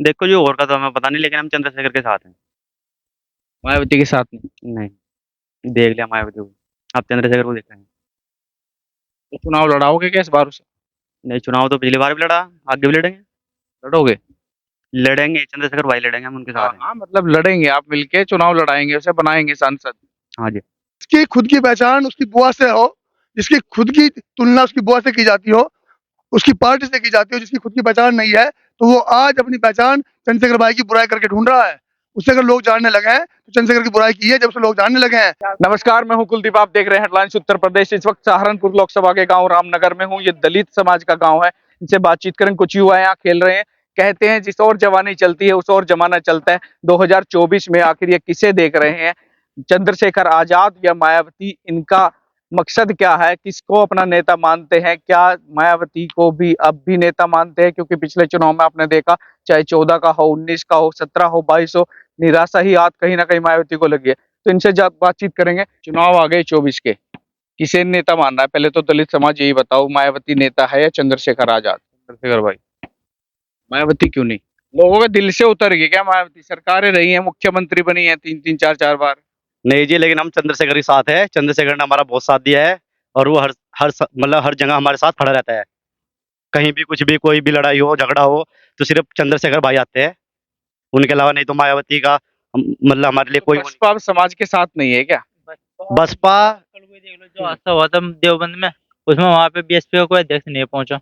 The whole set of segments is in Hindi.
देखो जो और का तो हमें पता नहीं, लेकिन हम चंद्रशेखर के साथ हैं। मायावती के साथ नहीं? नहीं, देख लिया मायावती को। अब चंद्रशेखर को देख रहे हैं। तो चुनाव लड़ाओगे क्या इस बार उसे? नहीं, चुनाव तो पिछली बार भी लड़ा, आगे भी लड़ेंगे। लड़ोगे? लड़ेंगे, चंद्रशेखर भाई लड़ेंगे, हम उनके हाँ साथ हैं। हाँ, मतलब लड़ेंगे, आप मिलके चुनाव लड़ाएंगे, उसे बनाएंगे सांसद? हाँ जी। उसकी खुद की पहचान उसकी बुआ से हो, जिसकी खुद की तुलना उसकी बुआ से की जाती हो, उसकी पार्टी से की जाती हो, जिसकी खुद की पहचान नहीं है, तो वो आज अपनी पहचान चंद्रशेखर भाई की बुराई करके ढूंढ रहा है। उससे अगर लोग जानने लगे हैं तो चंद्रशेखर की बुराई की है जब से लोग जानने लगे हैं। नमस्कार, मैं हूं कुलदीप, आप देख रहे हैं हेडलाइंस उत्तर प्रदेश। इस वक्त सहारनपुर लोकसभा के गांव रामनगर में हूं। ये दलित समाज का गांव है। इनसे बातचीत करें। कुछ युवा यहाँ खेल रहे हैं। कहते हैं जिस और जवानी चलती है उस और जमाना चलता है। 2024 में आखिर ये किसे देख रहे हैं? चंद्रशेखर आजाद या मायावती? इनका मकसद क्या है? किसको अपना नेता मानते हैं? क्या मायावती को भी अब भी नेता मानते हैं? क्योंकि पिछले चुनाव में आपने देखा, चाहे 14 का हो, 19 का हो, 17 हो, 22 हो, निराशा ही हाथ कहीं ना कहीं मायावती को लगी है। तो इनसे बातचीत करेंगे। चुनाव आ गए 24 के, किसे नेता मान रहा है? पहले तो दलित समाज यही बताओ, मायावती नेता है या चंद्रशेखर आजाद? चंद्रशेखर भाई। मायावती क्यों नहीं? लोगों के दिल से उतर गई क्या मायावती? सरकारें रही हैं, मुख्यमंत्री बनी है 3-3 4-4 बार। नहीं जी, लेकिन हम चंद्रशेखर के साथ है। चंद्रशेखर ने हमारा बहुत साथ दिया है, और वो मतलब हर जगह हमारे साथ खड़ा रहता है। कहीं भी कुछ भी, कोई भी लड़ाई हो, झगड़ा हो, तो सिर्फ चंद्रशेखर भाई आते हैं। उनके अलावा नहीं तो मायावती का मतलब हमारे लिए तो कोई वो बसपा अब समाज के साथ नहीं है क्या? नहीं। बसपा। कल कोई देख लो जो हादसा हुआ था देवबंद में, उसमें वहां पे बीएसपी का कोई अध्यक्ष नहीं पहुंचा।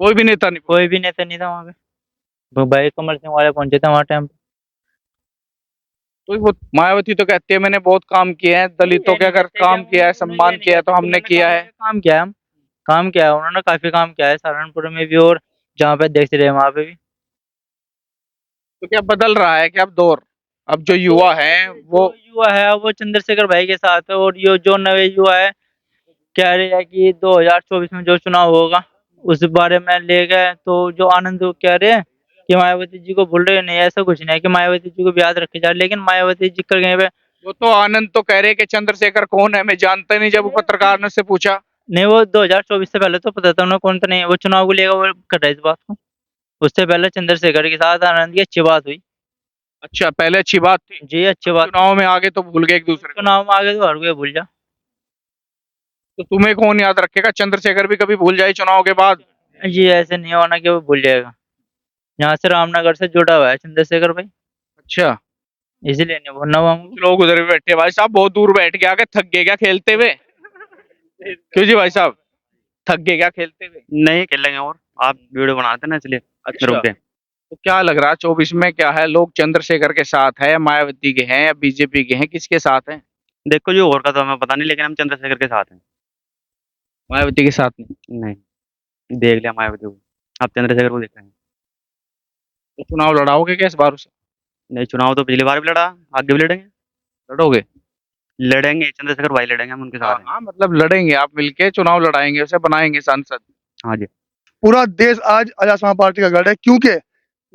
कोई भी नेता नहीं? कोई भी नेता नहीं था वहां पे। वो भाई कमल सिंह वाले पहुंचे थे वहां टाइम पे। तो वो मायावती तो कहती है मैंने बहुत काम किया है, दलितों के अगर काम किया है, सम्मान किया है तो हमने किया है। काम किया है, हम काम किया है, उन्होंने काफी काम किया है सहारनपुर में भी, और जहाँ पे अध्यक्ष रहे वहां पे भी। तो क्या बदल रहा है क्या अब दौर? अब जो युवा है वो जो युवा है वो चंद्रशेखर भाई के साथ है, और ये जो नवे युवा है कह रहे हैं कि 2024 में जो चुनाव होगा उस बारे में ले गए, तो जो आनंद वो कह रहे हैं कि मायावती जी को भूल रहे हैं। नहीं, ऐसा कुछ नहीं है कि मायावती जी को भी याद रखे जा रहे, लेकिन मायावती जी कर गए पे। वो तो आनंद तो कह रहे कि चंद्रशेखर कौन है मैं जानता ही नहीं, जब वो पत्रकार ने उससे पूछा। नहीं, वो 2024 से पहले तो पता था उन्हें कौन, तो नहीं वो चुनाव को लेकर वो कर रहे इस बात को। उससे पहले चंद्रशेखर के साथ आनंद की अच्छी बात हुई। अच्छा, पहले अच्छी बात थी। जी, अच्छी बात। चुनाव में आगे तो भूल गए एक दूसरे को। चुनाव में आगे तो हर कोई भूल जा। तो तुम्हें कौन याद रखेगा? चंद्रशेखर भी कभी भूल जाए चुनाव के बाद? ये ऐसे नहीं होना कि वो भूल जाएगा। यहाँ से रामनगर से जुड़ा हुआ है चंद्रशेखर भाई, अच्छा। इसलिए नहीं भूलना वो हमको। कुछ लोग उधर भी बैठे हैं। भाई साहब बहुत दूर बैठ के आके थक गए क्या खेलते हुए? क्यों जी भाई साहब, थक गए क्या खेलते हुए? नहीं खेलेंगे, और आप वीडियो बना रहे थे ना, इसलिए अच्छा। रुक गए। तो क्या लग रहा है 24 में क्या है? लोग चंद्रशेखर के साथ है, मायावती के हैं या बीजेपी के हैं? किसके साथ हैं? देखो जो और का तो हमें पता नहीं, लेकिन हम चंद्रशेखर के साथ हैं। मायावती के साथ नहीं? नहीं, देख लिया मायावती को। अब चंद्रशेखर को देख रहे हैं। तो चुनाव लड़ाओगे क्या इस बार उसे? नहीं, चुनाव तो पिछली बार भी लड़ा, आगे भी लड़ेंगे। लड़ोगे? लड़ेंगे, चंद्रशेखर भाई लड़ेंगे, हम उनके हाँ साथ हैं। हाँ, मतलब लड़ेंगे, आप मिलके चुनाव लड़ाएंगे, उसे बनाएंगे सांसद? हाँ जी। पूरा देश आज आजाद समाज पार्टी का गढ़ है, क्योंकि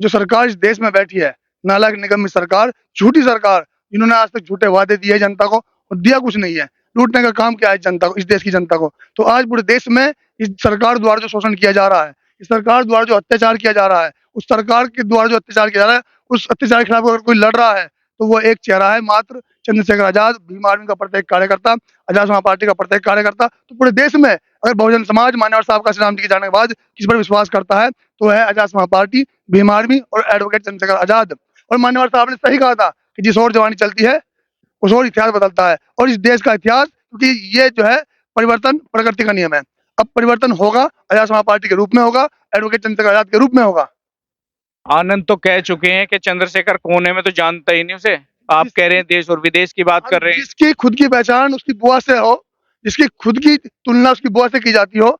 जो सरकार इस देश में बैठी है, नालायक निगम सरकार, झूठी सरकार, जिन्होंने आज तक झूठे वादे दिए जनता को और दिया कुछ नहीं है। लूटने का काम किया है जनता को, इस देश की जनता को। तो आज पूरे देश में इस सरकार द्वारा जो शोषण किया जा रहा है, इस सरकार द्वारा जो अत्याचार किया जा रहा है, उस सरकार के द्वारा जो अत्याचार किया जा रहा है, उस अत्याचार के खिलाफ अगर कोई लड़ रहा है तो वो एक चेहरा है मात्र, चंद्रशेखर आजाद, भीम आर्मी का प्रत्येक कार्यकर्ता, आजाद समाज पार्टी का प्रत्येक कार्यकर्ता। तो पूरे देश में अगर बहुजन समाज मान्यवर साहब का श्री राम जी के जाने के बाद किस पर विश्वास करता है तो है आजाद समाज पार्टी, भीम आर्मी और एडवोकेट चंद्रशेखर आजाद। और मान्यवर साहब ने सही कहा था कि जिस ओर जवानी चलती है उस ओर इतिहास बदलता है, और इस देश का इतिहास, क्योंकि ये जो है परिवर्तन प्रकृति का नियम है। अब परिवर्तन होगा, आजाद समाज पार्टी के रूप में होगा, एडवोकेट चंद्रशेखर आजाद के रूप में होगा। आनंद तो कह चुके हैं कि चंद्रशेखर कौन है मैं तो जानता ही नहीं उसे। आप कह रहे हैं देश और विदेश की बात कर रहे हैं। जिसकी खुद की पहचान उसकी बुआ से हो, जिसकी खुद की तुलना उसकी बुआ से की जाती हो,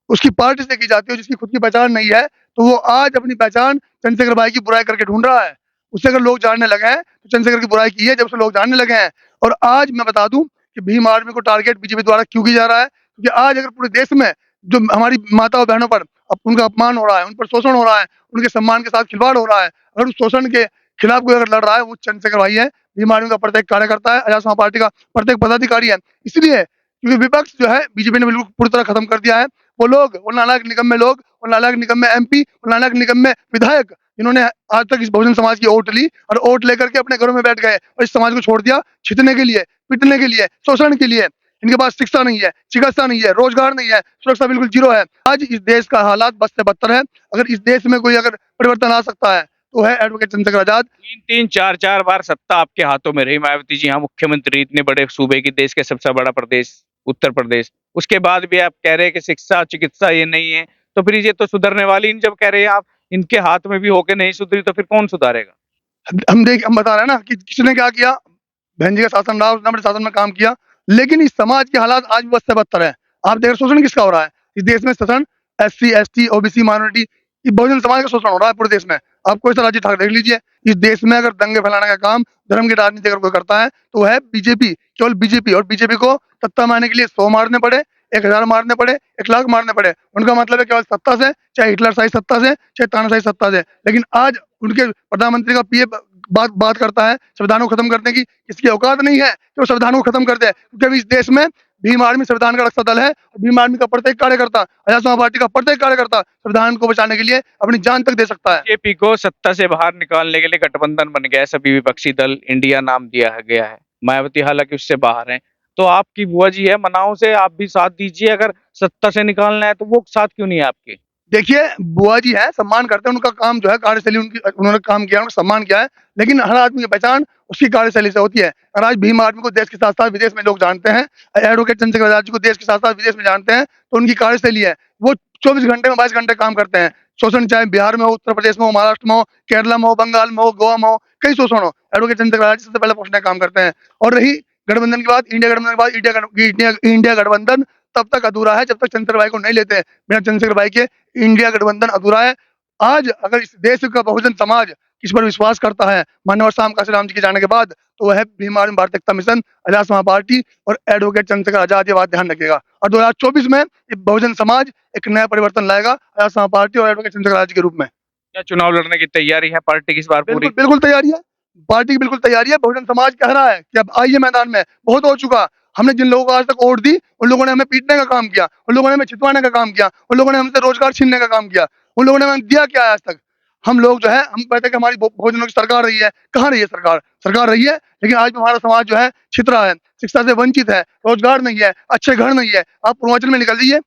उसकी पार्टी से की जाती हो, जिसकी खुद की पहचान नहीं है, तो वो आज अपनी पहचान चंद्रशेखर भाई की बुराई करके ढूंढ रहा है। उससे अगर लोग जानने लगे हैं तो चंद्रशेखर की बुराई की है जब से लोग जानने लगे हैं। और आज मैं बता दूं कि भीम आर्मी को टारगेट बीजेपी द्वारा क्यों किया जा रहा है, क्योंकि आज अगर पूरे देश में जो हमारी माता और बहनों पर उनका अपमान हो रहा है, उन पर शोषण हो रहा है, उनके सम्मान के साथ खिलवाड़ हो रहा है, अगर उस शोषण के खिलाफ कोई अगर लड़ रहा है वो चंद्रशेखर भाई है, भीम आर्मी का प्रत्येक कार्यकर्ता है, आजाद समाज पार्टी का प्रत्येक पदाधिकारी है। इसलिए क्योंकि विपक्ष जो है बीजेपी ने बिल्कुल पूरी तरह खत्म कर दिया है। वो लोग, वो नालायक निकम्मे लोग, वो नालायक निकम्मे एमपी, वो नालायक निकम्मे विधायक, जिन्होंने आज तक इस बहुजन समाज की वोट ली और वोट लेकर के अपने घरों में बैठ गए और इस समाज को छोड़ दिया छितने के लिए, पिटने के लिए, शोषण के लिए। इनके पास शिक्षा नहीं है, चिकित्सा नहीं है, रोजगार नहीं है, सुरक्षा बिल्कुल जीरो है। आज इस देश का हालात बद से बदतर है। अगर इस देश में कोई अगर परिवर्तन आ सकता है तो है एडवोकेट चंद्रशेखर आजाद। तीन तीन चार चार बार सत्ता आपके हाथों में रही मायावती जी, यहाँ मुख्यमंत्री, इतने बड़े सूबे की, देश के सबसे बड़ा प्रदेश उत्तर प्रदेश, उसके बाद भी आप कह रहे हैं कि शिक्षा चिकित्सा ये नहीं है, तो फिर ये तो सुधरने वाली नहीं। जब कह रहे हैं आप इनके हाथ में भी होके नहीं सुधरी तो फिर कौन सुधारेगा? हम बता रहे हैं ना कि किसने क्या किया। बहन जी का शासन रहा, उसने अपने शासन में काम किया, लेकिन इस समाज के हालात आज भी बद से बदतर है। आप देख रहे शोषण किसका हो रहा है इस देश में। शोषण SC ST OBC माइनॉरिटी, ये बहुजन समाज का शोषण हो रहा है पूरे देश में। आप कोई सा राज्य ठाकर देख लीजिए। इस देश में अगर दंगे फैलाने का काम, धर्म की राजनीति अगर कोई करता है तो वो है बीजेपी, केवल बीजेपी। और बीजेपी को सत्ता में आने के लिए 100 मारने पड़े, 1000 मारने पड़े, 1 लाख मारने पड़े, उनका मतलब है केवल सत्ता से, चाहे हिटलर शाही सत्ता से, चाहे तानाशाही सत्ता से। लेकिन आज उनके प्रधानमंत्री का पीए बात करता है संविधान को खत्म करने की। इसकी औकात नहीं है कि वो संविधान को खत्म कर दे, क्योंकि अभी इस देश में भीम आर्मी संविधान का रक्षा दल है और भीम आर्मी का प्रत्येक कार्यकर्ता, आजाद समाज पार्टी का प्रत्येक कार्यकर्ता संविधान को बचाने के लिए अपनी जान तक दे सकता है। बीजेपी को सत्ता से बाहर निकालने के लिए गठबंधन बन गया है, सभी विपक्षी दल, इंडिया नाम दिया गया है। मायावती हालांकि उससे बाहर हैं, तो आपकी बुआ जी है मनाओ से, आप भी साथ दीजिए। अगर सत्ता से निकालना है तो वो साथ क्यों नहीं है आपके? देखिए, बुआ जी है, सम्मान करते हैं, उनका काम जो है कार्यशैली, उनकी उन्होंने काम किया, उनका सम्मान किया है, लेकिन हर आदमी की पहचान उसकी कार्यशैली से होती है। और आज भीम आर्मी को देश के साथ साथ विदेश में लोग जानते हैं, एडवोकेट चंद्रशेखर आजाद जी को देश के साथ साथ विदेश में जानते हैं, तो उनकी कार्यशैली है। वो 24 घंटे में 22 घंटे काम करते हैं। शोषण चाहे बिहार में हो, उत्तर प्रदेश में हो, महाराष्ट्र में हो, केरला में हो, बंगाल में हो, गोवा में हो, कई शोषण हो, एडवोकेट चंद्रशेखर आजाद जी सबसे पहले पूछने का काम करते हैं। और रही गठबंधन की बात, इंडिया गठबंधन की बात, इंडिया गठबंधन तब तक अधूरा है जब तक चंद्रशेखर भाई को नहीं लेते हैं। बिना चंद्रशेखर भाई के इंडिया गठबंधन अधूरा है। आज अगर इस देश का बहुजन समाज किस पर विश्वास करता है माननीय श्याम काशीराम जी के जाने के बाद, तो वह है भीम आर्मी भारतीय एकता मिशन, आजाद समाज पार्टी और एडवोकेट चंद्रशेखर आजाद। ये बात ध्यान रखिएगा। और 2024 में ये बहुजन समाज एक नया परिवर्तन लाएगा आजाद समाज पार्टी और एडवोकेट चंद्रशेखर आजाद के रूप में। क्या चुनाव लड़ने की तैयारी है पार्टी की इस बार पूरी? बिल्कुल बिल्कुल तैयारी है, पार्टी की बिल्कुल तैयारी है। बहुजन समाज कह रहा है कि अब आइए मैदान में, बहुत हो चुका। हमने जिन लोगों को आज तक वोट दी, उन लोगों ने हमें पीटने का काम किया, उन लोगों ने हमें छितवाने का काम किया, उन लोगों ने हमसे रोजगार छीनने का काम किया, उन लोगों ने हमें दिया क्या है आज तक। हम लोग जो है, हम कहते हैं कि हमारी बहुजनों की सरकार रही है, कहाँ रही है सरकार? सरकार रही है, लेकिन आज भी हमारा समाज जो है छितरा है, शिक्षा से वंचित है, रोजगार नहीं है, अच्छे घर नहीं है। आप पूर्वांचल में निकल जाइए,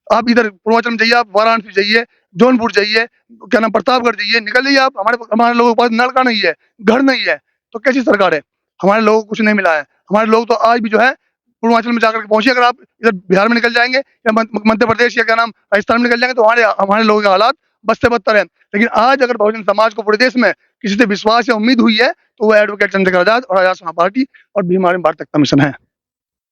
आप इधर पूर्वांचल में जाइए, आप वाराणसी जाइए, जौनपुर जाइए, क्या नाम प्रतापगढ़ जाइए, निकल जाइए आप, हमारे हमारे लोगों के पास नल का नहीं है, घर नहीं है, तो कैसी सरकार है? हमारे लोगों को कुछ नहीं मिला है। हमारे लोग तो आज भी जो है पूर्वांचल में जाकर के पहुंचे। अगर आप इधर बिहार में निकल जाएंगे या मध्य प्रदेश या क्या नाम राजस्थान में निकल जाएंगे, तो हमारे हमारे लोगों के हालात बद से बदतर है। लेकिन आज अगर बहुजन समाज को पूरे देश में किसी से विश्वास या उम्मीद हुई है, तो वो एडवोकेट चंद्रशेखर आजाद और आजाद समाज पार्टी और भीम आर्मी भारतीय एकता मिशन है।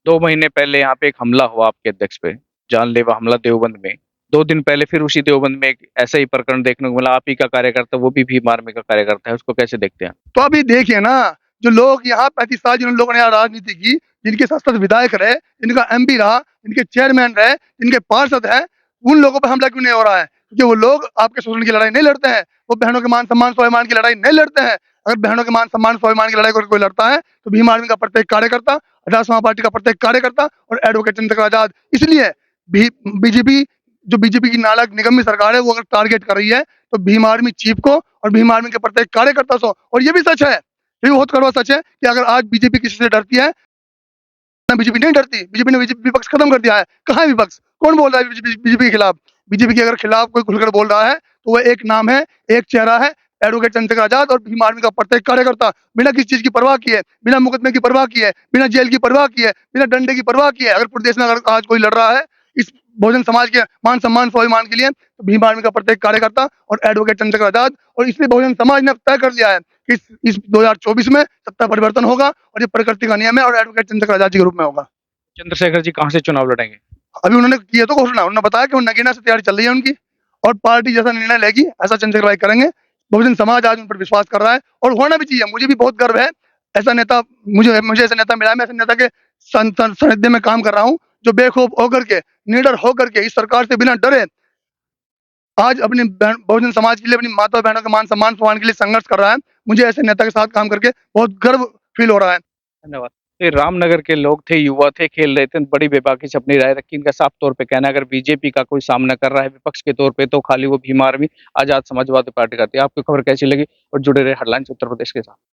2 महीने पहले यहाँ पे एक हमला हुआ आपके अध्यक्ष पे, जानलेवा हमला देवबंद में। 2 दिन पहले फिर उसी देवबंद में एक ऐसा ही प्रकरण देखने को मिला। आप ही का कार्यकर्ता, वो भी भीम आर्मी का कार्यकर्ता है, उसको कैसे देखते हैं? तो अभी देखिए ना, जो लोग यहाँ 35 साल जिन लोगों ने यहाँ राजनीति की, जिनके साथ साथ विधायक रहे, जिनका MP रहा, जिनके चेयरमैन रहे, जिनके पार्षद हैं, उन लोगों पर हमला क्यों नहीं हो रहा है? क्योंकि वो लोग आपके शोषण की लड़ाई नहीं लड़ते हैं, वो बहनों के मान सम्मान स्वाभिमान की लड़ाई नहीं लड़ते हैं। अगर बहनों के मान सम्मान स्वाभिमान की लड़ाई कोई लड़ता है, तो भीम आर्मी का प्रत्येक कार्यकर्ता, आजाद समाज पार्टी का प्रत्येक कार्यकर्ता और एडवोकेट चंद्रशेखर आजाद। इसलिए बीजेपी, जो बीजेपी की नालायक निगम्मी सरकार है, वो अगर टारगेट कर रही है, तो भीम आर्मी चीफ को और भीम आर्मी के प्रत्येक कार्यकर्ता को। और ये भी सच है, ये भी बहुत कड़वा सच है कि अगर आज बीजेपी किसी से डरती है, बीजेपी नहीं डरती। बीजेपी ने विपक्ष खत्म कर दिया है। कहाँ है विपक्ष? कौन बोल रहा है बीजेपी के खिलाफ? बीजेपी के अगर खिलाफ कोई खुलकर बोल रहा है, तो वह एक नाम है, एक चेहरा है, एडवोकेट चंद्रशेखर आजाद और भीम आर्मी का प्रत्येक कार्यकर्ता। बिना किसी चीज की परवाह किए, बिना मुकदमे की परवाह किए, बिना जेल की परवाह किए, बिना डंडे की परवाह किए, अगर पूरे देश में अगर आज कोई लड़ रहा है इस बहुजन समाज के मान सम्मान स्वाभिमान के लिए, तो भीम आर्मी का प्रत्येक कार्यकर्ता और एडवोकेट चंद्रशेखर आजाद। और इसलिए बहुजन समाज ने तय कर लिया है कि इस 2024 में सत्ता परिवर्तन होगा और ये प्रकृति का नियम है और एडवोकेट चंद्रशेखर आजाद जी के रूप में होगा। चंद्रशेखर जी कहाँ से चुनाव लड़ेंगे? अभी उन्होंने किया तो घोषणा, उन्होंने बताया कि वो नगीना से तैयारी चल रही है उनकी, और पार्टी जैसा निर्णय लेगी ऐसा चंद्रशेखर भाई करेंगे। बहुजन समाज आज उन पर विश्वास कर रहा है और होना भी चाहिए। मुझे भी बहुत गर्व है, ऐसा नेता मुझे ऐसा नेता मिला है। मैं ऐसे नेता के सानिध्य में काम कर रहा हूँ, जो बेखौफ होकर के, निडर होकर के, इस सरकार से बिना डरे आज अपनी बहुजन समाज के लिए, अपनी माता बहनों के मान सम्मान स्वाभिमान के लिए संघर्ष कर रहा है। मुझे ऐसे नेता के साथ काम करके बहुत गर्व फील हो रहा है। धन्यवाद। ये रामनगर के लोग थे, युवा थे, खेल रहे थे, बड़ी बेबाकी से अपनी राय रखी। इनका साफ तौर पे कहना है अगर बीजेपी का कोई सामना कर रहा है विपक्ष के तौर पे तो खाली वो भीम आर्मी आजाद समाजवादी पार्टी करती है। आपको खबर कैसी लगी और जुड़े रहे हेडलाइंस उत्तर प्रदेश के साथ।